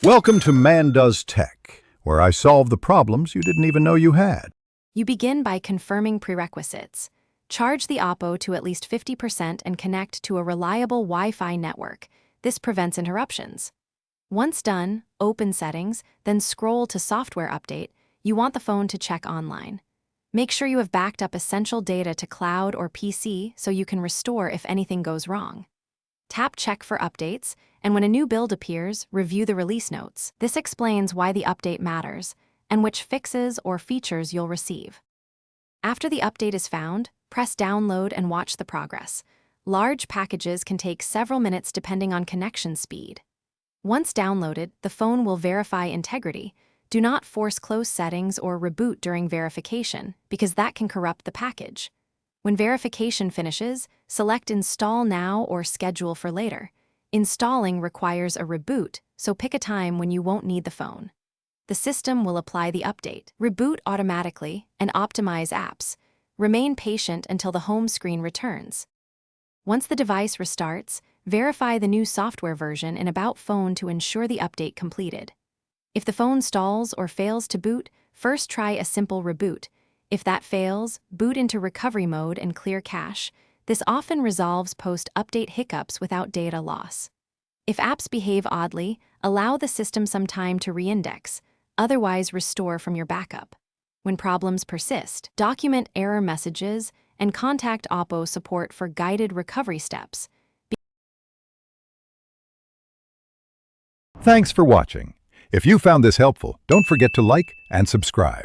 Welcome to Man Does Tech, where I solve the problems you didn't even know you had. You begin by confirming prerequisites. Charge the Oppo to at least 50% and connect to a reliable Wi-Fi network. This prevents interruptions. Once done, open Settings, then scroll to Software Update. You want the phone to check online. Make sure you have backed up essential data to cloud or PC so you can restore if anything goes wrong. Tap Check for updates, and when a new build appears, review the release notes. This explains why the update matters and which fixes or features you'll receive. After the update is found, press Download and watch the progress. Large packages can take several minutes depending on connection speed. Once downloaded, the phone will verify integrity. Do not force close settings or reboot during verification, because that can corrupt the package. When verification finishes, select Install Now or Schedule for later. Installing requires a reboot, so pick a time when you won't need the phone. The system will apply the update, reboot automatically, and optimize apps. Remain patient until the home screen returns. Once the device restarts, verify the new software version in About Phone to ensure the update completed. If the phone stalls or fails to boot, first try a simple reboot. If that fails, boot into recovery mode and clear cache. This often resolves post-update hiccups without data loss. If apps behave oddly, allow the system some time to reindex. Otherwise, restore from your backup. When problems persist, document error messages and contact Oppo support for guided recovery steps. Thanks for watching. If you found this helpful, don't forget to like and subscribe.